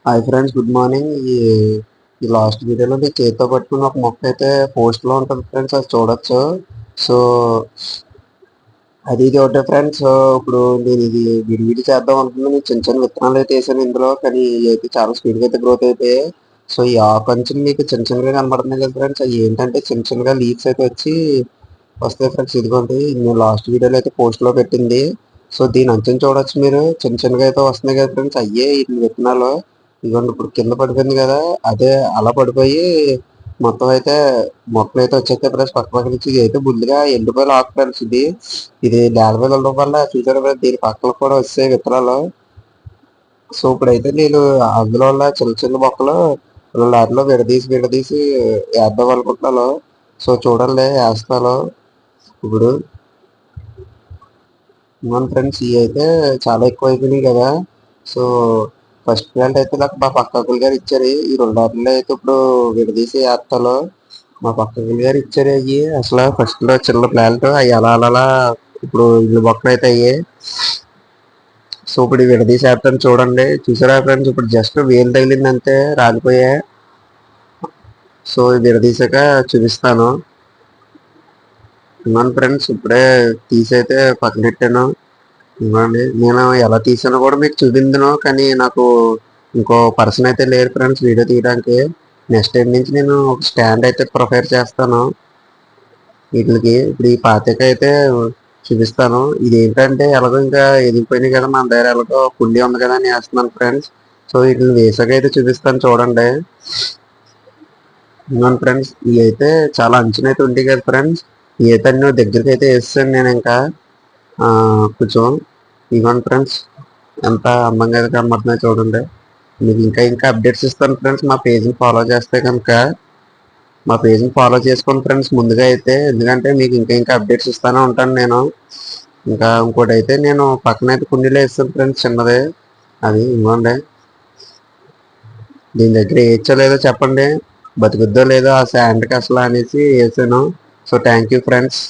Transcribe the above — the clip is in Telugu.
Hi friends, good morning. ఈ లాస్ట్ వీడియోలో మీ చేతితో పట్టుకున్న ఒక మొక్క అయితే పోస్ట్లో ఉంటుంది ఫ్రెండ్స్, అది చూడొచ్చు. సో ఇది ఒకటే ఫ్రెండ్స్. ఇప్పుడు నేను ఇది విడివిడి చేద్దాం అనుకున్నాను. నేను చిన్న చిన్న విత్తనాలు అయితే వేసాను ఇందులో, కానీ ఇవి అయితే చాలా స్పీడ్గా అయితే గ్రోత్ అయిపోయాయి. సో ఈ ఆకు అంచులు మీకు చిన్న చిన్నగా కనబడుతున్నాయి కదా ఫ్రెండ్స్, అవి ఏంటంటే చిన్న చిన్నగా లీవ్స్ అయితే వచ్చి వస్తాయి ఫ్రెండ్స్. ఇదిగోండి, నేను లాస్ట్ వీడియోలో అయితే పోస్ట్లో పెట్టింది. సో దీని అంచుని చూడొచ్చు మీరు, చిన్న చిన్నగా అయితే వస్తున్నాయి కదా ఫ్రెండ్స్, అయ్యే ఈ విత్తనాలు. ఇదిగోండి, ఇప్పుడు కింద పడిపోయింది కదా, అదే అలా పడిపోయి మొత్తం అయితే మొక్కలు అయితే వచ్చేస్తే ఫ్రెండ్స్. పక్క పక్క నుంచి ఇది అయితే ముందుగా ఎండిపోయిన ఆకు ఫ్రెండ్స్. ఇది నేల మీద ఉండడం వల్ల చూసారు కదా, దీని పక్కన కూడా వచ్చాయి విత్తనాలు. సో ఇప్పుడైతే నేను అందులో ఉన్న చిన్న చిన్న మొక్కలు వాటిలో విడదీసి విడదీసి వేద్దాం అనుకుంటున్నాను. సో చూడండి, వేస్తాను ఇప్పుడు. మన ఫ్రెండ్స్ ఇవి అయితే చాలా ఎక్కువ అయిపోయినాయి కదా. సో ఫస్ట్ ప్లాంట్ అయితే నాకు మా పక్కకులు గారు ఇచ్చారు. ఈ రెండు వాటిలో అయితే ఇప్పుడు విడదీసి వేస్తాను. మా పక్కకులు గారు ఇచ్చారు అవి. అసలు ఫస్ట్ లో చిన్న ప్లాంట్ అవి అలా అలా అలా ఇప్పుడు ఇల్లు మొక్కలు అయితే అయ్యాయి. సో ఇప్పుడు విడదీసి వేస్తాను చూడండి. చూసారా ఫ్రెండ్స్, ఇప్పుడు జస్ట్ వేలు తగిలింది అంతే, రాలిపోయాయి. సో విడదీసాక చూపిస్తాను. ఇవ్వండి ఫ్రెండ్స్, ఇప్పుడే తీసైతే పక్కన పెట్టాను. ఇవ్వండి, నేను ఎలా తీసానో కూడా మీకు చూపించను, కానీ నాకు ఇంకో పర్సన్ అయితే లేరు ఫ్రెండ్స్ వీడియో తీయడానికి. నెక్స్ట్ టైం నుంచి నేను ఒక స్టాండ్ అయితే ప్రిఫర్ చేస్తాను వీటికి. ఇప్పుడు ఈ పాతిక అయితే చూపిస్తాను. ఇది ఏంటంటే ఎలాగో ఇంకా ఎదిగిపోయినాయి కదా, మన దగ్గర ఎలాగో కుండీ ఉంది కదా అని వేస్తున్నాను ఫ్రెండ్స్. సో వీటిని వేసాక అయితే చూపిస్తాను చూడండి. ఇవ్వండి ఫ్రెండ్స్, ఇవి అయితే చాలా అంచునైతే ఉంది కదా ఫ్రెండ్స్. ఇవి అయితే అన్ని దగ్గరికి అయితే వేస్తాను నేను ఇంకా కొంచెం. ఇవ్వండి ఫ్రెండ్స్, ఎంత అందంగా అయితే కనబడుతున్నాయి చూడండి. మీకు ఇంకా ఇంకా అప్డేట్స్ ఇస్తాను ఫ్రెండ్స్. మా పేజ్ని ఫాలో చేస్తే కనుక మా పేజ్ని ఫాలో చేసుకోండి ఫ్రెండ్స్ ముందుగా అయితే, ఎందుకంటే మీకు ఇంకా ఇంకా అప్డేట్స్ ఇస్తూనే ఉంటాను నేను. ఇంకా ఇంకోటి అయితే నేను పక్కన అయితే కుండీలో వేస్తాను ఫ్రెండ్స్ చిన్నది. అది ఇవ్వండి, దీని దగ్గర వేయచ్చో లేదో చెప్పండి, బతుకుద్దో లేదో ఆ శాండ్కి అసలు అనేసి వేసాను. So thank you friends.